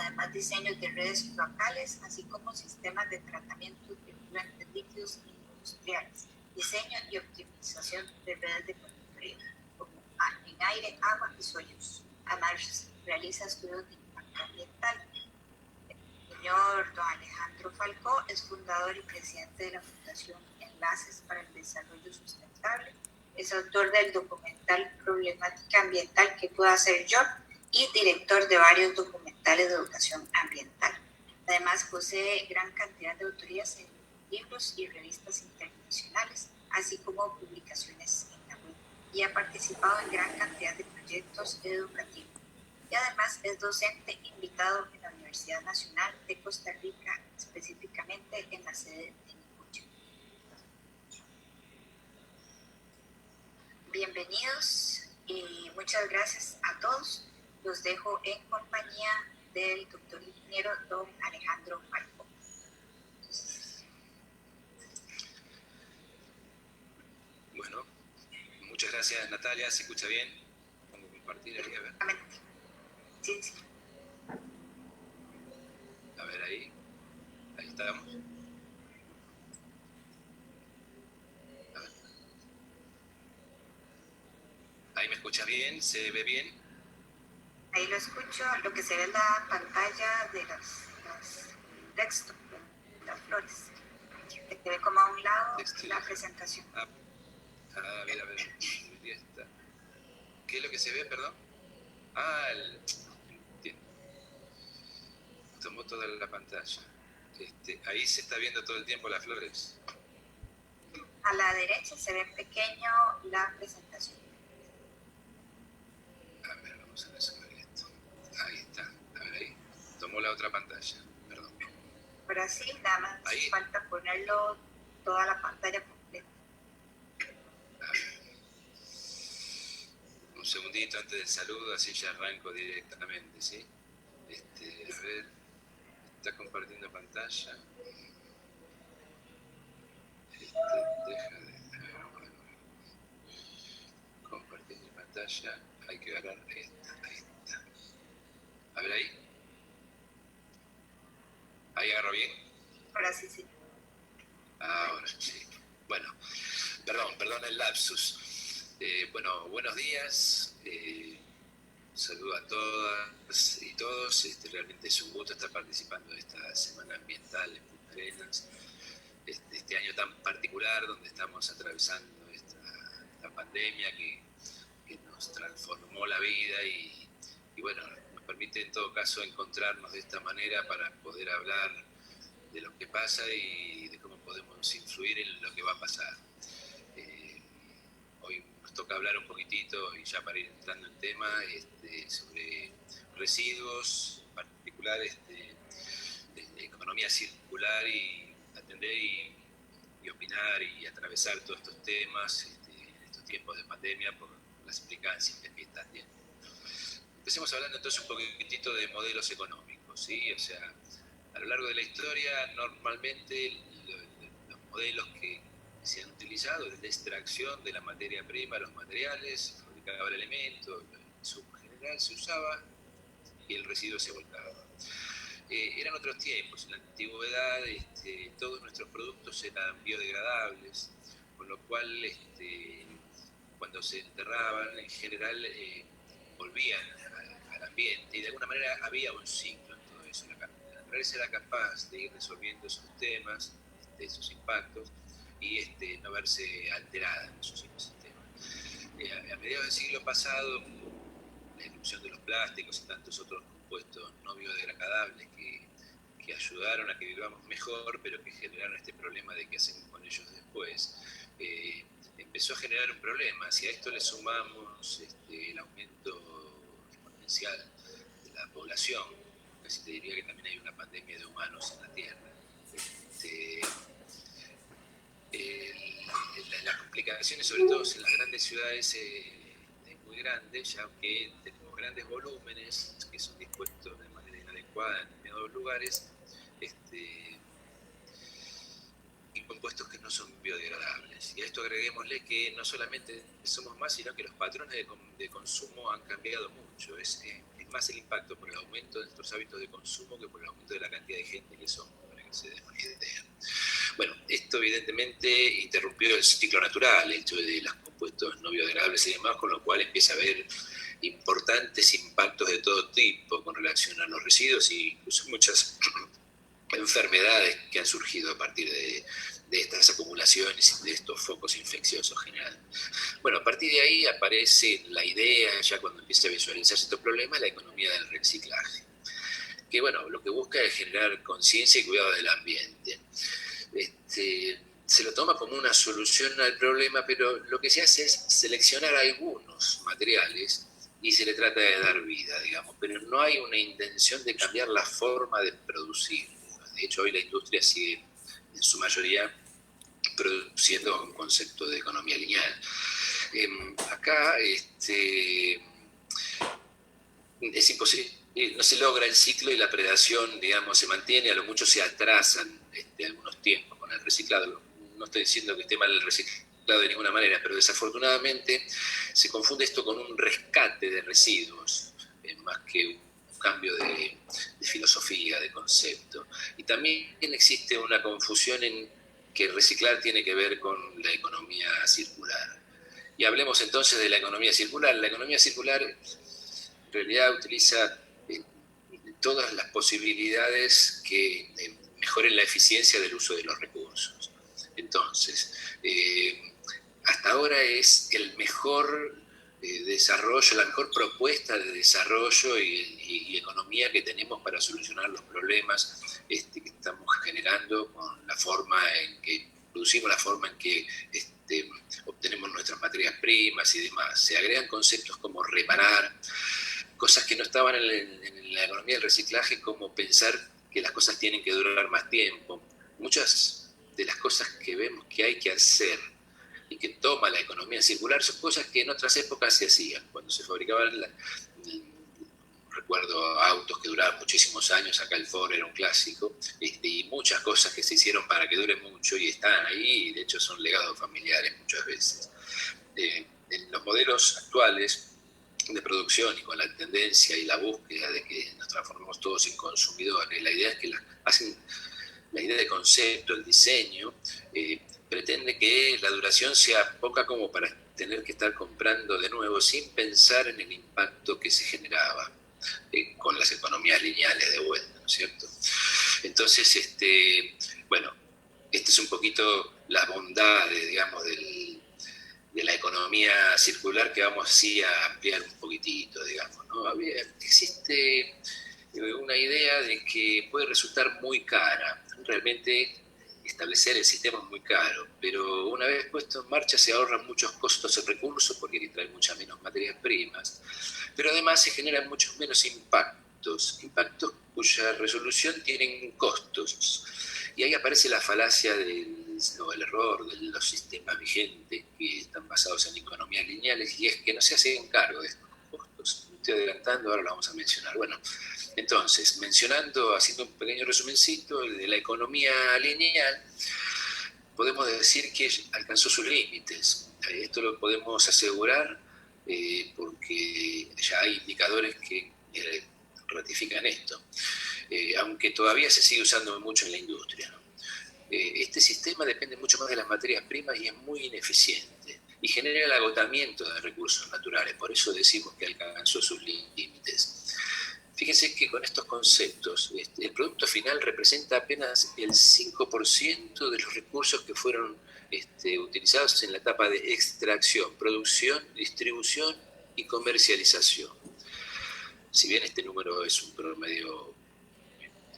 además diseños de redes cloacales, así como sistemas de tratamiento de efluentes líquidos industriales, diseño y optimización de redes de monitoreo, como en aire, agua y suelos. Además, realiza estudios de impacto ambiental. El señor don Alejandro Falcó es fundador y presidente de la Fundación Enlaces para el Desarrollo Sustentable. Es autor del documental Problemática Ambiental ¿Qué puedo hacer yo? Y director de varios documentales de educación ambiental. Además, posee gran cantidad de autorías en libros y revistas internacionales, así como publicaciones en la web, y ha participado en gran cantidad de proyectos educativos. Y además es docente invitado en la Universidad Nacional de Costa Rica, específicamente en la sede de Nicoya. Bienvenidos y muchas gracias a todos. Los dejo en compañía del doctor ingeniero don Alejandro Falcó. Bueno, muchas gracias Natalia, ¿se escucha bien? Vamos a compartir ahí, a ver. Sí, sí. A ver ahí estamos. A ver. Ahí me escucha bien, se ve bien. Ahí lo escucho, lo que se ve en la pantalla de los textos, las flores, que se ve como a un lado Texto. La presentación. A ver, ahí está. ¿Qué es lo que se ve, perdón? Entiendo. Tomó toda la pantalla. Ahí se está viendo todo el tiempo las flores. A la derecha se ve pequeño la presentación. A ver, vamos a resolver esto. Ahí está. A ver ahí. Tomó la otra pantalla. Perdón. Pero así nada más ahí. Falta ponerlo toda la pantalla completa. A ver. Un segundito antes del saludo, así ya arranco directamente, ¿sí? A ver. Está compartiendo pantalla. Deja de compartir mi pantalla. Hay que agarrar esta. Ahí está. A ver ahí. ¿Ahí agarro bien? Ahora sí, sí. Ahora sí. Bueno, perdón el lapsus. Bueno, buenos días. Saludo a todas y todos. Realmente es un gusto estar participando de esta Semana Ambiental en Punta Arenas. Este año tan particular donde estamos atravesando esta pandemia que nos transformó la vida y bueno, nos permite en todo caso encontrarnos de esta manera para poder hablar de lo que pasa y de cómo podemos influir en lo que va a pasar. Hoy nos toca hablar un poquitito, y ya para ir entrando en tema, sobre residuos, en particular de economía circular, y atender y opinar y atravesar todos estos temas en estos tiempos de pandemia por las implicancias que están teniendo. Empecemos hablando entonces un poquitito de modelos económicos, ¿sí? O sea, a lo largo de la historia, normalmente los modelos que se han utilizado desde la extracción de la materia prima, los materiales, se fabricaba el elemento, el insumo general se usaba y el residuo se volcaba. Eran otros tiempos, en la antigüedad todos nuestros productos eran biodegradables, con lo cual cuando se enterraban en general volvían al ambiente y de alguna manera había un ciclo en todo eso. La naturaleza era capaz de ir resolviendo esos temas, esos impactos, y no verse alterada en esos ecosistemas. A mediados del siglo pasado, la irrupción de los plásticos y tantos otros compuestos no biodegradables que ayudaron a que vivamos mejor, pero que generaron este problema de qué hacemos con ellos después, empezó a generar un problema. Si a esto le sumamos el aumento exponencial de la población, casi te diría que también hay una pandemia de humanos en la Tierra. Las complicaciones, sobre todo en las grandes ciudades, es muy grande, ya que tenemos grandes volúmenes que son dispuestos de manera inadecuada en determinados lugares, y compuestos que no son biodegradables. Y a esto agreguémosle que no solamente somos más, sino que los patrones de consumo han cambiado mucho. Es más el impacto por el aumento de nuestros hábitos de consumo que por el aumento de la cantidad de gente que somos, para que se den una idea. Bueno, esto evidentemente interrumpió el ciclo natural, el hecho de los compuestos no biodegradables y demás, con lo cual empieza a haber importantes impactos de todo tipo con relación a los residuos e incluso muchas enfermedades que han surgido a partir de estas acumulaciones y de estos focos infecciosos generales. Bueno, a partir de ahí aparece la idea, ya cuando empieza a visualizarse estos problemas, la economía del reciclaje, que bueno, lo que busca es generar conciencia y cuidado del ambiente. Se lo toma como una solución al problema, pero lo que se hace es seleccionar algunos materiales y se le trata de dar vida, digamos, pero no hay una intención de cambiar la forma de producir. De hecho, hoy la industria sigue en su mayoría produciendo un concepto de economía lineal. Acá es imposible, no se logra el ciclo y la predación, digamos, se mantiene, a lo mucho se atrasan algunos tiempos con el reciclado. No estoy diciendo que esté mal el reciclado de ninguna manera, pero desafortunadamente se confunde esto con un rescate de residuos, más que un cambio de filosofía, de concepto. Y también existe una confusión en que reciclar tiene que ver con la economía circular. Y hablemos entonces de la economía circular. La economía circular en realidad utiliza todas las posibilidades que mejoren la eficiencia del uso de los recursos. Entonces, hasta ahora es el mejor desarrollo, la mejor propuesta de desarrollo y economía que tenemos para solucionar los problemas que estamos generando con la forma en que producimos, la forma en que obtenemos nuestras materias primas y demás. Se agregan conceptos como reparar, cosas que no estaban en la economía del reciclaje, como pensar que las cosas tienen que durar más tiempo. Muchas de las cosas que vemos que hay que hacer y que toma la economía circular son cosas que en otras épocas se hacían. Cuando se fabricaban, recuerdo autos que duraban muchísimos años, acá el Ford era un clásico, y muchas cosas que se hicieron para que duren mucho y están ahí, y de hecho son legados familiares muchas veces. En los modelos actuales de producción y con la tendencia y la búsqueda de que nos transformemos todos en consumidores, la idea es que la idea de concepto, el diseño, pretende que la duración sea poca como para tener que estar comprando de nuevo sin pensar en el impacto que se generaba con las economías lineales de vuelta, ¿no es cierto? Entonces, bueno, esta es un poquito la bondad, digamos, de la economía circular, que vamos así a ampliar un poquitito, digamos, ¿no? Existe una idea de que puede resultar muy cara. Realmente establecer el sistema es muy caro, pero una vez puesto en marcha se ahorran muchos costos y recursos porque hay que traer muchas menos materias primas, pero además se generan muchos menos impactos cuya resolución tienen costos. Y ahí aparece la falacia el error de los sistemas vigentes que están basados en economías lineales, y es que no se hacen cargo de estos costos. Me estoy adelantando, ahora lo vamos a mencionar. Bueno, entonces, haciendo un pequeño resumencito de la economía lineal, podemos decir que alcanzó sus límites. Esto lo podemos asegurar porque ya hay indicadores que ratifican esto, aunque todavía se sigue usando mucho en la industria, ¿no? Este sistema depende mucho más de las materias primas y es muy ineficiente y genera el agotamiento de recursos naturales. Por eso decimos que alcanzó sus límites. Fíjense que con estos conceptos el producto final representa apenas el 5% de los recursos que fueron utilizados en la etapa de extracción, producción, distribución y comercialización. Si bien este número es un promedio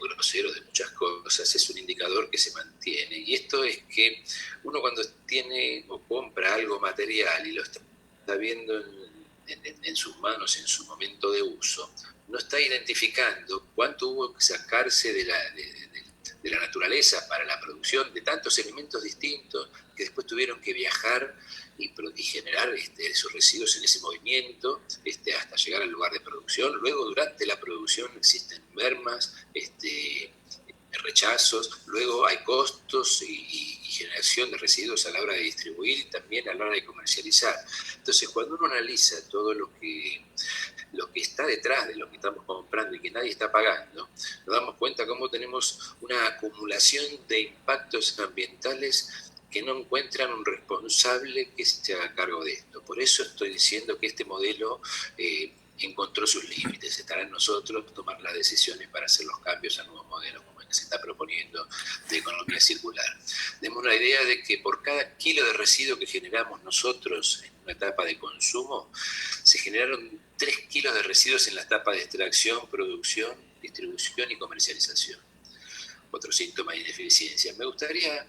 grosero de muchas cosas, es un indicador que se mantiene. Y esto es que uno cuando tiene o compra algo material y lo está viendo en sus manos en su momento de uso, no está identificando cuánto hubo que sacarse de la naturaleza para la producción de tantos elementos distintos que después tuvieron que viajar y generar esos residuos en ese movimiento hasta llegar al lugar de producción. Luego, durante la producción existen mermas, rechazos, luego hay costos y generación de residuos a la hora de distribuir y también a la hora de comercializar. Entonces, cuando uno analiza todo lo que lo que está detrás de lo que estamos comprando y que nadie está pagando, nos damos cuenta cómo tenemos una acumulación de impactos ambientales que no encuentran un responsable que se haga cargo de esto. Por eso estoy diciendo que este modelo encontró sus límites. Estará en nosotros tomar las decisiones para hacer los cambios a nuevos modelos, como el que se está proponiendo de economía circular. Demos una idea de que por cada kilo de residuo que generamos nosotros en una etapa de consumo, se generaron 3 kilos de residuos en la etapa de extracción, producción, distribución y comercialización. Otro síntoma de ineficiencia. Me gustaría,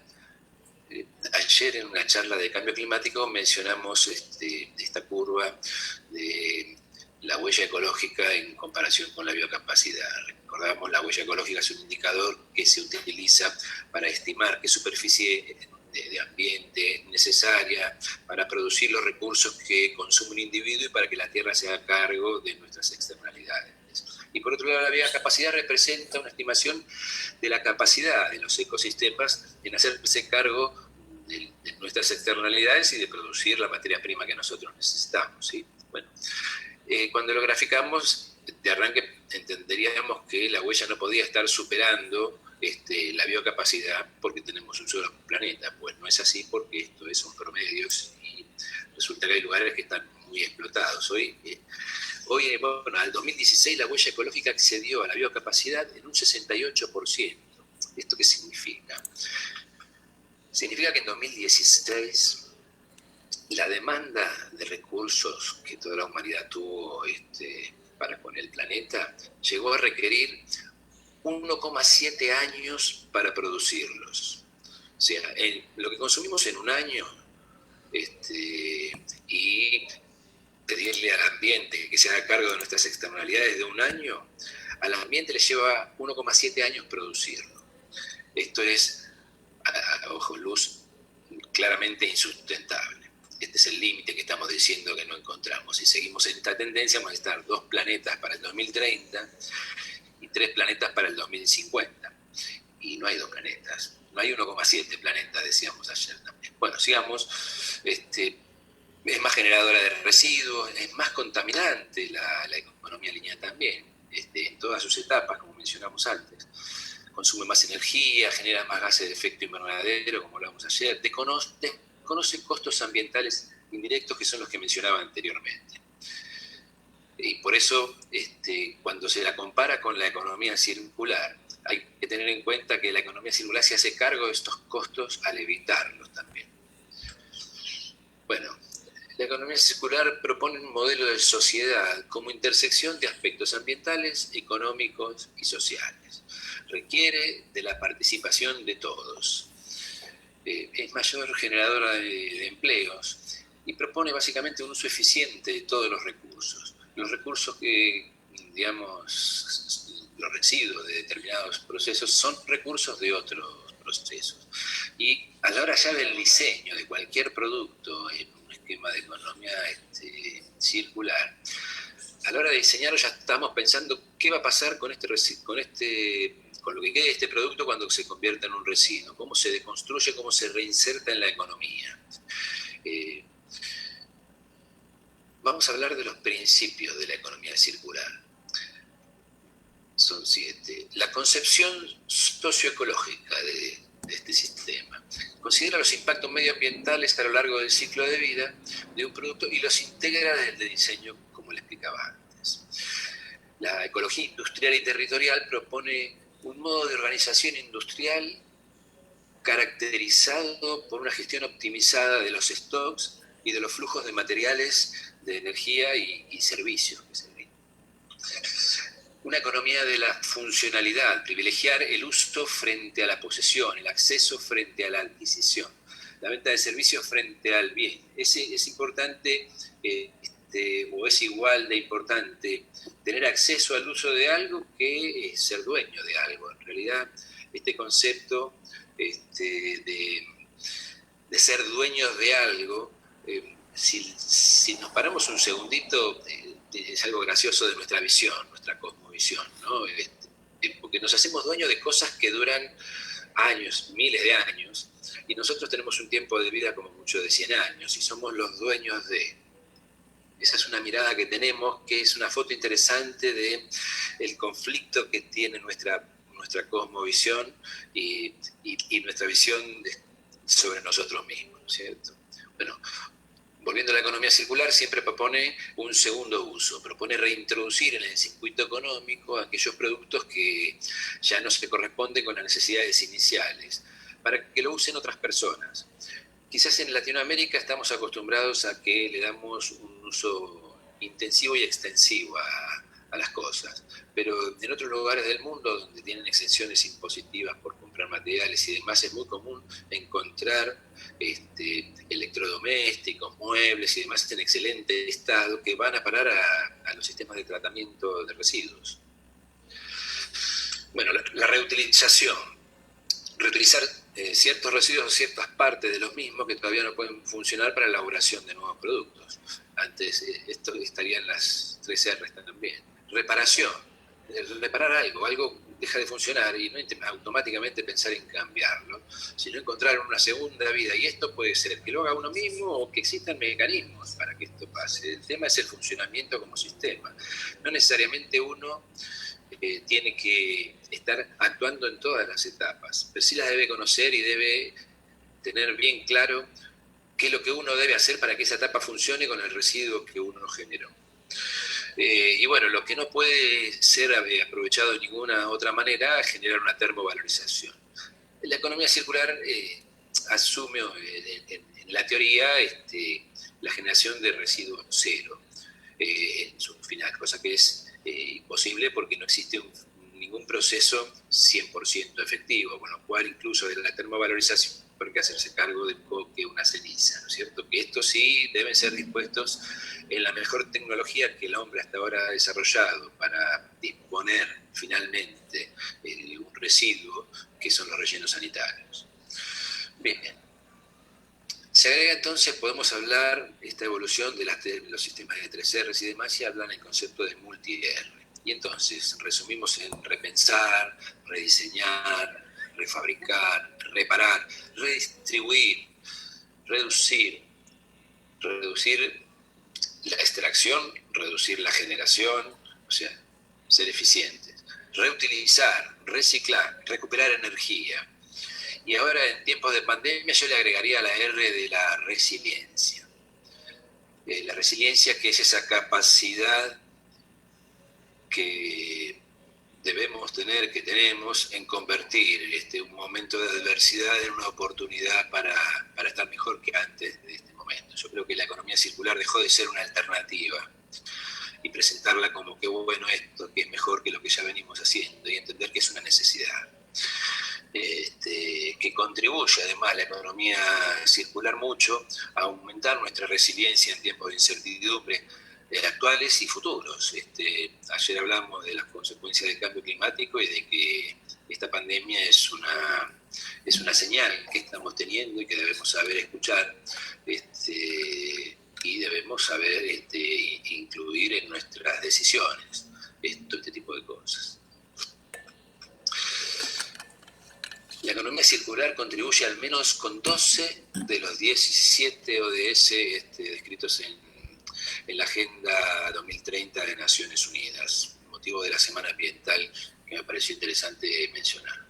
ayer en una charla de cambio climático mencionamos esta curva de la huella ecológica en comparación con la biocapacidad. Recordamos, la huella ecológica es un indicador que se utiliza para estimar qué superficie de ambiente es necesaria para producir los recursos que consume un individuo y para que la Tierra se haga cargo de nuestras externalidades. Y por otro lado, la biocapacidad representa una estimación de la capacidad de los ecosistemas en hacerse cargo de nuestras externalidades y de producir la materia prima que nosotros necesitamos, ¿sí? Bueno, cuando lo graficamos, de arranque entenderíamos que la huella no podía estar superando la biocapacidad porque tenemos un solo planeta. Pues no es así, porque esto son promedios y resulta que hay lugares que están muy explotados. Hoy, bueno, al 2016 la huella ecológica excedió a la biocapacidad en un 68%. ¿Esto qué significa? Significa que en 2016 la demanda de recursos que toda la humanidad tuvo para con el planeta llegó a requerir 1,7 años para producirlos. O sea, lo que consumimos en un año y pedirle al ambiente que se haga cargo de nuestras externalidades de un año, al ambiente le lleva 1,7 años producirlo. Esto es, a ojos luz, claramente insustentable. Este es el límite que estamos diciendo que no encontramos. Si seguimos en esta tendencia, vamos a estar 2 planetas para el 2030 y 3 planetas para el 2050. Y no hay 2 planetas, no hay 1,7 planetas, decíamos ayer también. Bueno, sigamos. Es más generadora de residuos, es más contaminante la economía lineal también, en todas sus etapas, como mencionamos antes. Consume más energía, genera más gases de efecto invernadero, como hablábamos ayer, desconoce costos ambientales indirectos que son los que mencionaba anteriormente. Y por eso, cuando se la compara con la economía circular, hay que tener en cuenta que la economía circular se hace cargo de estos costos al evitarlos también. Bueno, la economía circular propone un modelo de sociedad como intersección de aspectos ambientales, económicos y sociales. Requiere de la participación de todos. Es mayor generadora de empleos y propone básicamente un uso eficiente de todos los recursos. Los recursos que, digamos, los residuos de determinados procesos son recursos de otros procesos. Y a la hora ya del diseño de cualquier producto en un esquema de economía circular, a la hora de diseñarlo ya estamos pensando qué va a pasar con lo que quede de este producto cuando se convierta en un residuo, cómo se deconstruye, cómo se reinserta en la economía. Vamos a hablar de los principios de la economía circular. Son 7. La concepción socioecológica de este sistema considera los impactos medioambientales a lo largo del ciclo de vida de un producto y los integra desde el diseño, como le explicaba antes. La ecología industrial y territorial propone un modo de organización industrial caracterizado por una gestión optimizada de los stocks y de los flujos de materiales, de energía y servicios. Una economía de la funcionalidad, privilegiar el uso frente a la posesión, el acceso frente a la adquisición, la venta de servicios frente al bien. Es importante, o es igual de importante, tener acceso al uso de algo que ser dueño de algo. En realidad, este concepto de ser dueños de algo, si nos paramos un segundito, es algo gracioso de nuestra visión, nuestra cosmovisión, ¿no? Porque nos hacemos dueños de cosas que duran años, miles de años, y nosotros tenemos un tiempo de vida como mucho de 100 años, y somos los dueños de... Esa es una mirada que tenemos, que es una foto interesante de el conflicto que tiene nuestra cosmovisión y nuestra visión sobre nosotros mismos, ¿cierto? Bueno, volviendo a la economía circular, siempre propone un segundo uso, propone reintroducir en el circuito económico aquellos productos que ya no se corresponden con las necesidades iniciales, para que lo usen otras personas. Quizás en Latinoamérica estamos acostumbrados a que le damos un uso intensivo y extensivo a las cosas, pero en otros lugares del mundo donde tienen exenciones impositivas por comprar materiales y demás, es muy común encontrar electrodomésticos, muebles y demás en excelente estado que van a parar a los sistemas de tratamiento de residuos. Bueno, la reutilización. Reutilizar ciertos residuos o ciertas partes de los mismos que todavía no pueden funcionar para la elaboración de nuevos productos. Antes esto estarían las 3 R también. Reparación. Reparar algo deja de funcionar y no automáticamente pensar en cambiarlo, sino encontrar una segunda vida. Y esto puede ser que lo haga uno mismo o que existan mecanismos para que esto pase. El tema es el funcionamiento como sistema. No necesariamente uno tiene que estar actuando en todas las etapas, pero sí las debe conocer y debe tener bien claro qué es lo que uno debe hacer para que esa etapa funcione con el residuo que uno generó. Y bueno, lo que no puede ser aprovechado de ninguna otra manera es generar una termovalorización. La economía circular asume en la teoría la generación de residuos cero en su final, cosa que es imposible porque no existe ningún proceso 100% efectivo, con lo cual incluso de la termovalorización hay que hacerse cargo del coque, una ceniza, ¿no es cierto? Que estos sí deben ser dispuestos en la mejor tecnología que el hombre hasta ahora ha desarrollado para disponer finalmente un residuo que son los rellenos sanitarios. Bien. Se agrega entonces, podemos hablar esta evolución de los sistemas de 3R y demás y hablan el concepto de multi-R. Y entonces resumimos en repensar, rediseñar, refabricar, reparar, redistribuir, reducir la extracción, reducir la generación, o sea, ser eficientes, reutilizar, reciclar, recuperar energía. Y ahora en tiempos de pandemia yo le agregaría la R de la resiliencia. La resiliencia, que es esa capacidad que debemos tener, que tenemos, en convertir un momento de adversidad en una oportunidad para estar mejor que antes de este momento. Yo creo que la economía circular dejó de ser una alternativa y presentarla como que bueno esto, que es mejor que lo que ya venimos haciendo, y entender que es una necesidad. Que contribuye además la economía circular mucho a aumentar nuestra resiliencia en tiempos de incertidumbre actuales y futuros. Ayer hablamos de las consecuencias del cambio climático y de que esta pandemia es una señal que estamos teniendo y que debemos saber escuchar y debemos saber incluir en nuestras decisiones este tipo de cosas. La economía circular contribuye al menos con 12 de los 17 ODS descritos en la Agenda 2030 de Naciones Unidas, motivo de la Semana Ambiental que me pareció interesante mencionar.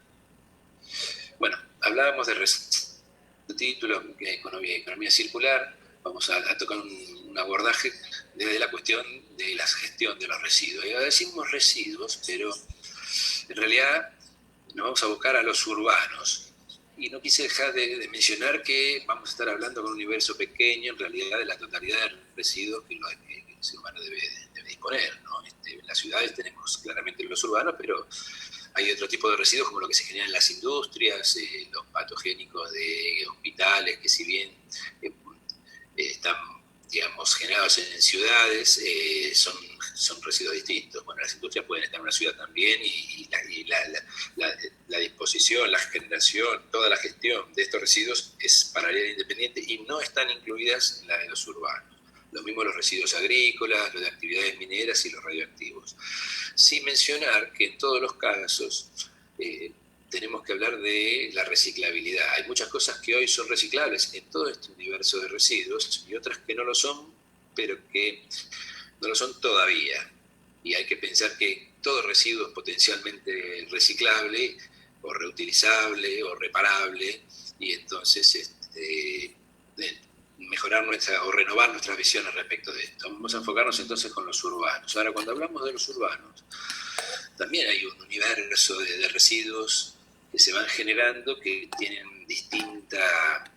Bueno, hablábamos de título, economía circular, vamos a tocar un abordaje desde la cuestión de la gestión de los residuos. Ya decimos residuos, pero en realidad nos vamos a buscar a los urbanos. Y no quise dejar de mencionar que vamos a estar hablando con un universo pequeño, en realidad, de la totalidad de residuos que el ser humano debe disponer, ¿no? En las ciudades tenemos claramente los urbanos, pero hay otro tipo de residuos como lo que se genera en las industrias, los patogénicos de hospitales, que si bien están, digamos, generados en ciudades, son residuos distintos. Bueno, las industrias pueden estar en una ciudad también y la disposición, la generación, toda la gestión de estos residuos es paralela e independiente y no están incluidas en la de los urbanos. Lo mismo los residuos agrícolas, los de actividades mineras y los radioactivos. Sin mencionar que en todos los casos tenemos que hablar de la reciclabilidad. Hay muchas cosas que hoy son reciclables en todo este universo de residuos y otras que no lo son pero que no lo son todavía. Y hay que pensar que todo residuo es potencialmente reciclable o reutilizable o reparable, y entonces mejorar o renovar nuestras visiones respecto de esto. Vamos a enfocarnos entonces con los urbanos. Ahora, cuando hablamos de los urbanos, también hay un universo de residuos que se van generando que tienen distinta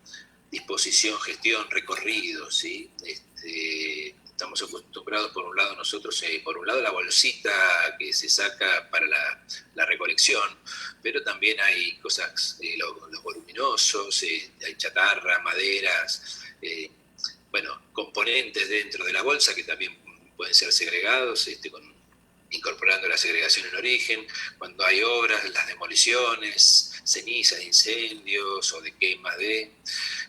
disposición, gestión, recorrido, ¿sí? Estamos acostumbrados, por un lado, nosotros, por un lado, la bolsita que se saca para la recolección, pero también hay cosas, los voluminosos, hay chatarra, maderas, componentes dentro de la bolsa que también pueden ser segregados, incorporando la segregación en origen, cuando hay obras, las demoliciones, cenizas de incendios o de quemas de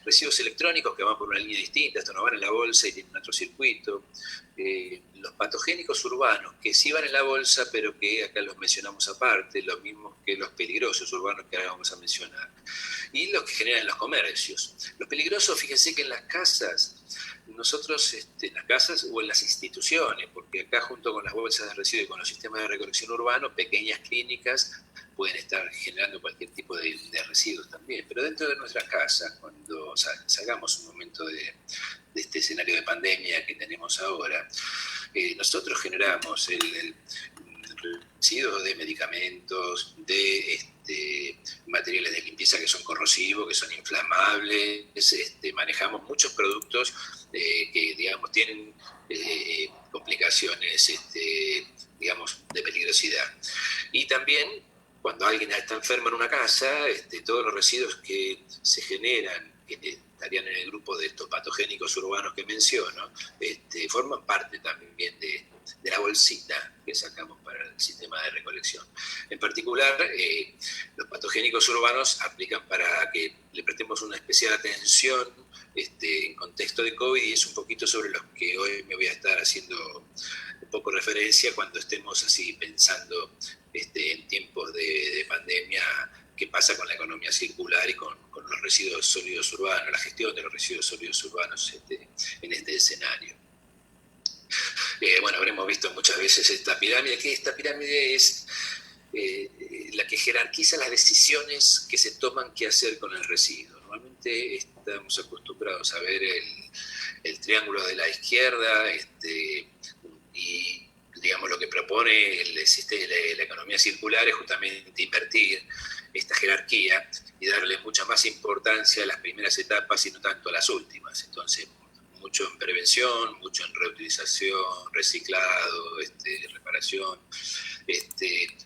residuos electrónicos que van por una línea distinta, esto no van en la bolsa y tienen otro circuito, los patogénicos urbanos que sí van en la bolsa pero que acá los mencionamos aparte, los mismos que los peligrosos urbanos que ahora vamos a mencionar, y los que generan los comercios. Los peligrosos, fíjense que en las casas, nosotros en las casas o en las instituciones, porque acá junto con las bolsas de residuos y con los sistemas de recolección urbano, pequeñas clínicas pueden estar generando cualquier tipo de residuos también. Pero dentro de nuestra casa, cuando salgamos un momento de este escenario de pandemia que tenemos ahora, nosotros generamos el residuos de medicamentos, de materiales de limpieza que son corrosivos, que son inflamables, manejamos muchos productos que, digamos, tienen complicaciones, digamos, de peligrosidad. Y también, cuando alguien está enfermo en una casa, todos los residuos que se generan, que estarían en el grupo de estos patogénicos urbanos que menciono, forman parte también de la bolsita que sacamos para el sistema de recolección. En particular, los patogénicos urbanos aplican para que le prestemos una especial atención en contexto de COVID, y es un poquito sobre los que hoy me voy a estar haciendo un poco referencia cuando estemos así pensando en tiempos de pandemia, qué pasa con la economía circular y con los residuos sólidos urbanos, la gestión de los residuos sólidos urbanos en este escenario. Habremos visto muchas veces esta pirámide, que esta pirámide es la que jerarquiza las decisiones que se toman qué hacer con el residuo. Normalmente estamos acostumbrados a ver el triángulo de la izquierda y, digamos, lo que propone la economía circular es justamente invertir esta jerarquía y darle mucha más importancia a las primeras etapas y no tanto a las últimas. Entonces, mucho en prevención, mucho en reutilización, reciclado, reparación.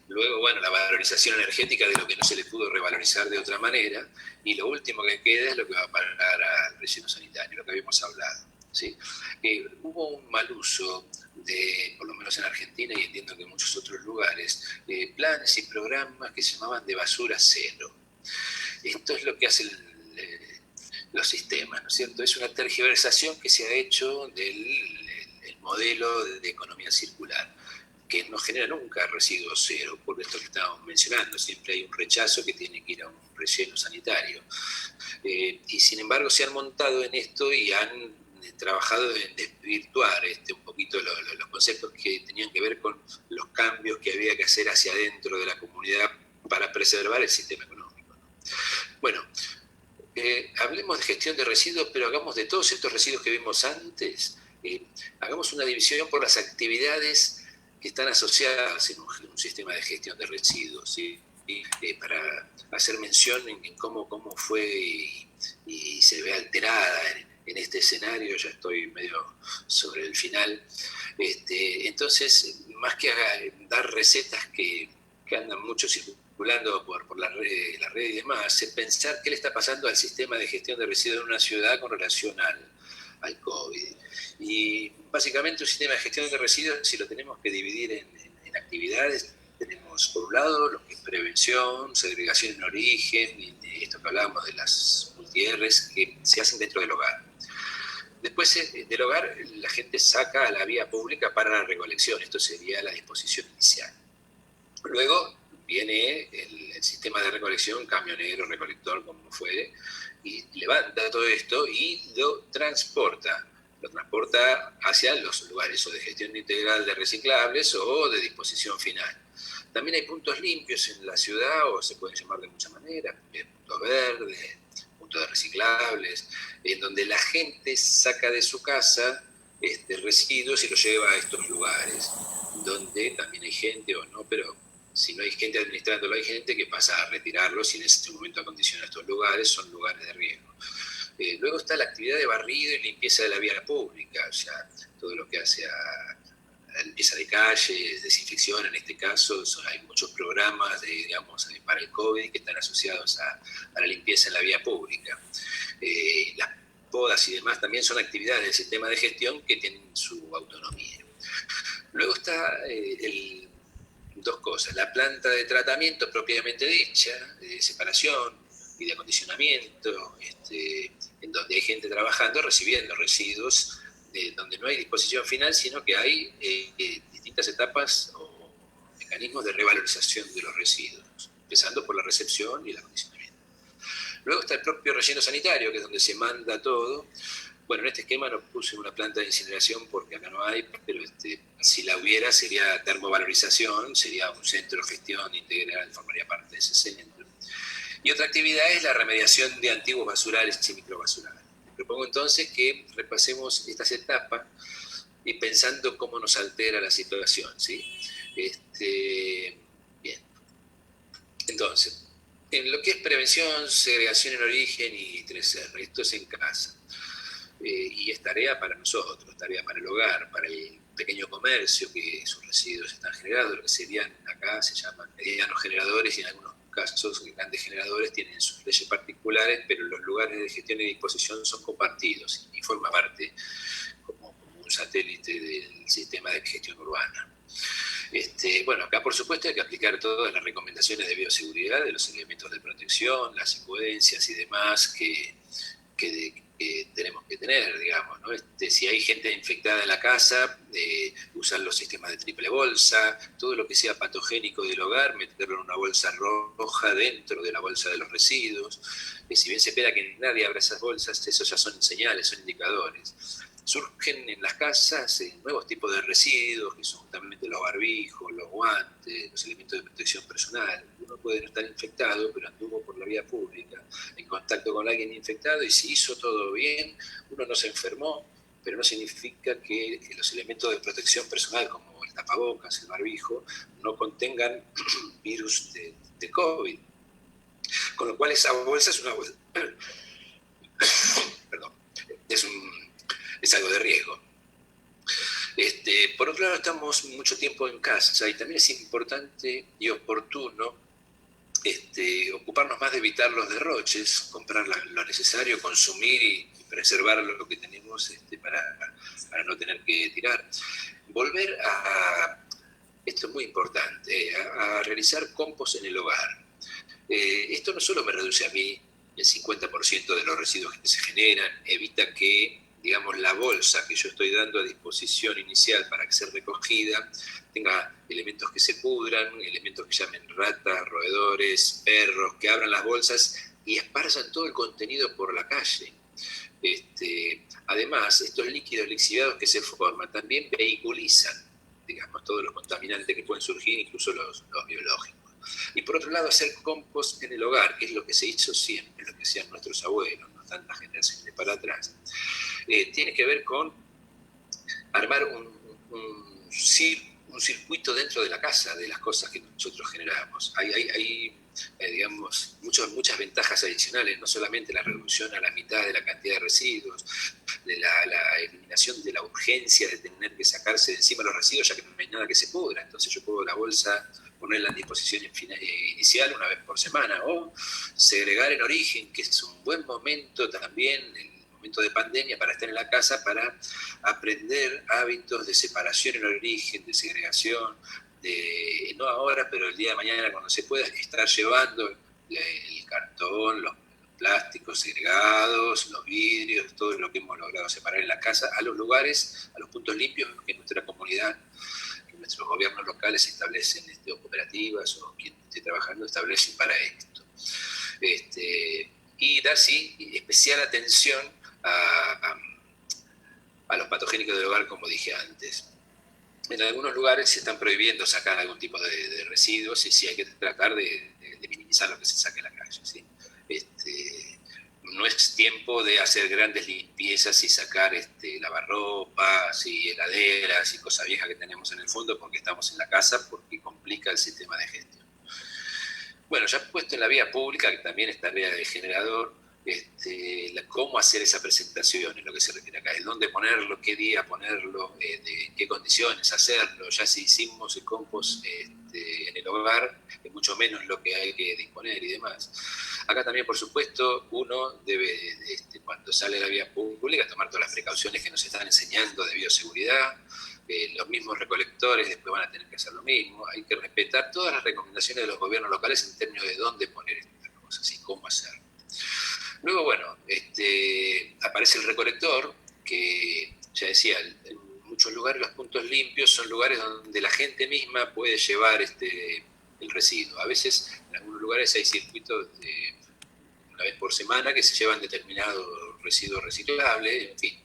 Luego, la valorización energética de lo que no se le pudo revalorizar de otra manera, y lo último que queda es lo que va a parar al relleno sanitario, lo que habíamos hablado, ¿sí? Hubo un mal uso, por lo menos en Argentina y entiendo que en muchos otros lugares, planes y programas que se llamaban de basura cero. Esto es lo que hace los sistemas, ¿no es cierto? Es una tergiversación que se ha hecho del modelo de economía circular, que no genera nunca residuos cero, por esto que estábamos mencionando. Siempre hay un rechazo que tiene que ir a un relleno sanitario. Y sin embargo se han montado en esto y han trabajado en desvirtuar un poquito los conceptos que tenían que ver con los cambios que había que hacer hacia adentro de la comunidad para preservar el sistema económico, ¿no? Hablemos de gestión de residuos, pero hagamos de todos estos residuos que vimos antes, hagamos una división por las actividades que están asociadas en un sistema de gestión de residuos, ¿sí? Para hacer mención en cómo fue y se ve alterada en este escenario. Ya estoy medio sobre el final. Entonces, más que dar recetas que andan mucho circulando por la red y demás, es pensar qué le está pasando al sistema de gestión de residuos en una ciudad con relación al COVID. Y básicamente un sistema de gestión de residuos, si lo tenemos que dividir en actividades, tenemos por un lado lo que es prevención, segregación en origen, y esto que hablábamos de las multi-Rs que se hacen dentro del hogar. Después del hogar la gente saca a la vía pública para la recolección, esto sería la disposición inicial. Luego viene el sistema de recolección, camionero, recolector, como fuere, y levanta todo esto y lo transporta lo transporta hacia los lugares o de gestión integral de reciclables o de disposición final. También hay puntos limpios en la ciudad, o se pueden llamar de muchas maneras, puntos verdes, puntos de reciclables, en donde la gente saca de su casa residuos y los lleva a estos lugares, donde también hay gente o no, pero si no hay gente administrándolo, hay gente que pasa a retirarlos y en ese momento acondiciona estos lugares, son lugares de riesgo. Luego está la actividad de barrido y limpieza de la vía pública, o sea, todo lo que hace a la limpieza de calles, desinfección en este caso, hay muchos programas para el COVID que están asociados a la limpieza en la vía pública. Las podas y demás también son actividades del sistema de gestión que tienen su autonomía. Luego está dos cosas, la planta de tratamiento propiamente dicha, de separación y de acondicionamiento, en donde hay gente trabajando, recibiendo residuos, donde no hay disposición final, sino que hay distintas etapas o mecanismos de revalorización de los residuos, empezando por la recepción y el acondicionamiento. Luego está el propio relleno sanitario, que es donde se manda todo. Bueno, en este esquema no puse una planta de incineración porque acá no hay, pero si la hubiera sería termovalorización, sería un centro de gestión integral, formaría parte de ese centro. Y otra actividad es la remediación de antiguos basurales y microbasurales. Propongo entonces que repasemos estas etapas y pensando cómo nos altera la situación, ¿sí? Bien. Entonces, en lo que es prevención, segregación en origen y 3R, esto es en casa. Y es tarea para nosotros, tarea para el hogar, para el pequeño comercio, que sus residuos están generados, lo que serían acá se llaman medianos generadores y en algunos casos grandes generadores tienen sus leyes particulares, pero los lugares de gestión y disposición son compartidos y forma parte como un satélite del sistema de gestión urbana. Bueno, acá por supuesto hay que aplicar todas las recomendaciones de bioseguridad, de los elementos de protección, las secuencias y demás que tenemos que tener, digamos, ¿no? Si hay gente infectada en la casa, usar los sistemas de triple bolsa, todo lo que sea patogénico del hogar, meterlo en una bolsa roja dentro de la bolsa de los residuos. Si bien se espera que nadie abra esas bolsas, eso ya son señales, son indicadores. Surgen en las casas nuevos tipos de residuos, que son justamente los barbijos, los guantes, los elementos de protección personal. Uno puede no estar infectado, pero anduvo por la vía pública, en contacto con alguien infectado, y si hizo todo bien, uno no se enfermó, pero no significa que los elementos de protección personal, como el tapabocas, el barbijo, no contengan virus de COVID. Con lo cual esa bolsa es una bolsa... Perdón. Es algo de riesgo. Por otro lado, estamos mucho tiempo en casa y también es importante y oportuno ocuparnos más de evitar los derroches, comprar lo necesario, consumir y preservar lo que tenemos para no tener que tirar. Volver esto es muy importante, a realizar compost en el hogar. Esto no solo me reduce a mí el 50% de los residuos que se generan, evita que, digamos, la bolsa que yo estoy dando a disposición inicial para que sea recogida tenga elementos que se pudran, elementos que llamen ratas, roedores, perros, que abran las bolsas y esparzan todo el contenido por la calle. Además, estos líquidos lixiviados que se forman también vehiculizan, digamos, todos los contaminantes que pueden surgir, incluso los biológicos. Y por otro lado, hacer compost en el hogar, que es lo que se hizo siempre, lo que hacían nuestros abuelos, no tantas generaciones para atrás. Tiene que ver con armar un circuito dentro de la casa de las cosas que nosotros generamos. Hay digamos, muchas ventajas adicionales, no solamente la reducción a la mitad de la cantidad de residuos, de la eliminación de la urgencia de tener que sacarse de encima los residuos, ya que no hay nada que se pudra. Entonces yo puedo la bolsa ponerla en disposición inicial una vez por semana, o segregar en origen, que es un buen momento también, el momento de pandemia, para estar en la casa, para aprender hábitos de separación en origen, de segregación, no ahora, pero el día de mañana, cuando se pueda, estar llevando el cartón, los plásticos segregados, los vidrios, todo lo que hemos logrado separar en la casa, a los lugares, a los puntos limpios que nuestra comunidad, que nuestros gobiernos locales establecen, o cooperativas, o quien esté trabajando, establecen para esto. Y dar, sí, especial atención a a los patogénicos del hogar, como dije antes. En algunos lugares se están prohibiendo sacar algún tipo de residuos y sí hay que tratar de minimizar lo que se saque a la calle, ¿sí? No es tiempo de hacer grandes limpiezas y sacar lavarropas y heladeras y cosas viejas que tenemos en el fondo porque estamos en la casa, porque complica el sistema de gestión. Bueno, ya puesto en la vía pública, que también es tarea del generador, cómo hacer esa presentación, en lo que se refiere acá, el dónde ponerlo, qué día ponerlo, de qué condiciones hacerlo. Ya si hicimos el compost en el hogar, es mucho menos lo que hay que disponer y demás. Acá también, por supuesto, uno debe, cuando sale a la vía pública, tomar todas las precauciones que nos están enseñando de bioseguridad. Los mismos recolectores después van a tener que hacer lo mismo. Hay que respetar todas las recomendaciones de los gobiernos locales en términos de dónde poner estas cosas y cómo hacerlo. Luego, bueno, aparece el recolector, que ya decía, en muchos lugares los puntos limpios son lugares donde la gente misma puede llevar el residuo. A veces en algunos lugares hay circuitos de una vez por semana que se llevan determinado residuo reciclable, en fin.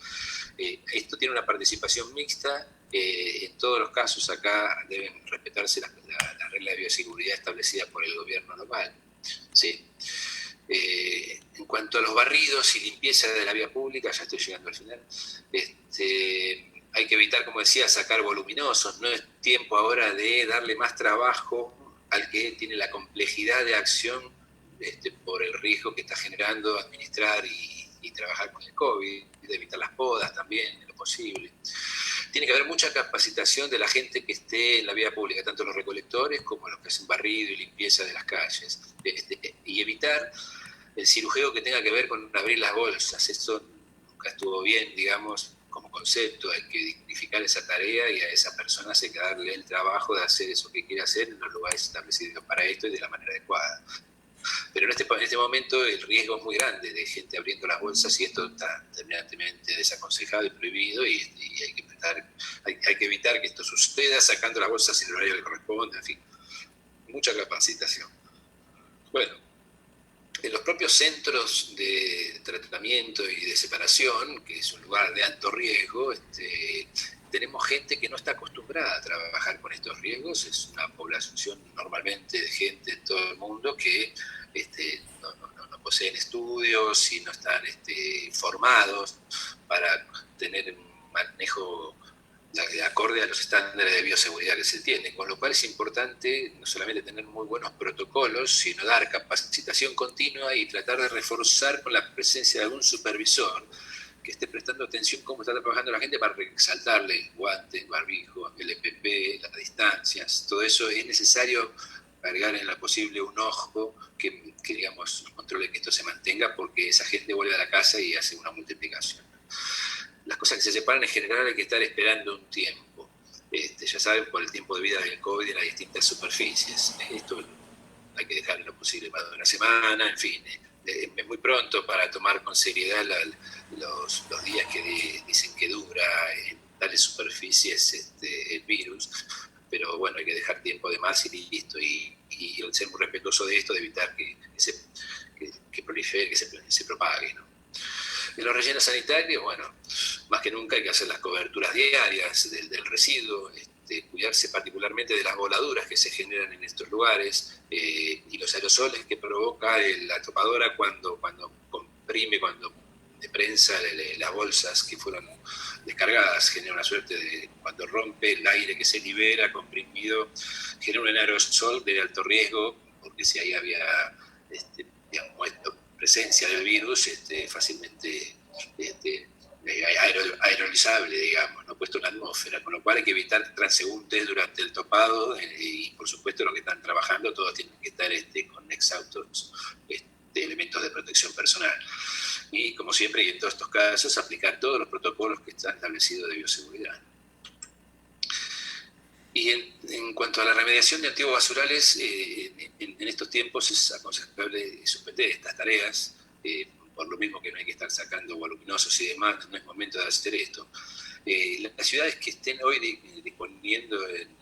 Esto tiene una participación mixta. En todos los casos acá deben respetarse las reglas de bioseguridad establecidas por el gobierno local. ¿Sí? En cuanto a los barridos y limpieza de la vía pública, ya estoy llegando al final, hay que evitar, como decía, sacar voluminosos. No es tiempo ahora de darle más trabajo al que tiene la complejidad de acción por el riesgo que está generando administrar y trabajar con el COVID, de evitar las podas también, en lo posible. Tiene que haber mucha capacitación de la gente que esté en la vía pública, tanto los recolectores como los que hacen barrido y limpieza de las calles, y evitar el cirujeo que tenga que ver con abrir las bolsas. Esto nunca estuvo bien, digamos, como concepto. Hay que dignificar esa tarea y a esa persona hay que darle el trabajo de hacer eso que quiere hacer en los lugares establecidos para esto y de la manera adecuada. Pero en este momento el riesgo es muy grande de gente abriendo las bolsas y esto está terminantemente desaconsejado y prohibido y hay que evitar que esto suceda sacando las bolsas en el horario que corresponde, en fin, mucha capacitación. Bueno, en los propios centros de tratamiento y de separación, que es un lugar de alto riesgo, tenemos gente que no está acostumbrada a trabajar con estos riesgos. Es una población normalmente de gente de todo el mundo que no poseen estudios y no están formados para tener un manejo acorde a los estándares de bioseguridad que se tienen, con lo cual es importante no solamente tener muy buenos protocolos, sino dar capacitación continua y tratar de reforzar con la presencia de algún supervisor que esté prestando atención cómo está trabajando la gente para resaltarle guantes, barbijo, el EPP, las distancias. Todo eso es necesario agregar en lo posible un ojo que digamos, controle que esto se mantenga, porque esa gente vuelve a la casa y hace una multiplicación. Las cosas que se separan en general hay que estar esperando un tiempo. Ya saben, por el tiempo de vida del COVID en las distintas superficies. Esto hay que dejar en lo posible más de una semana, en fin. Es muy pronto para tomar con seriedad los días que dicen que dura en tales superficies el virus, pero bueno, hay que dejar tiempo de más y listo, y ser muy respetuoso de esto, de evitar que prolifere, que se propague, ¿no? En los rellenos sanitarios, bueno, más que nunca hay que hacer las coberturas diarias del residuo, cuidarse particularmente de las voladuras que se generan en estos lugares y los aerosoles que provoca la topadora cuando comprime, cuando de prensa las bolsas que fueron descargadas, genera una suerte de, cuando rompe el aire que se libera comprimido, genera un aerosol de alto riesgo, porque si ahí había presencia del virus, fácilmente aerolizable, digamos, ¿no? Puesto en la atmósfera, con lo cual hay que evitar transeúntes durante el topado y por supuesto los que están trabajando todos tienen que estar con exhaustos elementos de protección personal. Y como siempre, y en todos estos casos, aplicar todos los protocolos que están establecidos de bioseguridad. Y en cuanto a la remediación de antiguos basurales, en estos tiempos es aconsejable suspender estas tareas, por lo mismo que no hay que estar sacando voluminosos y demás, no es momento de hacer esto. Las ciudades que estén hoy disponiendo en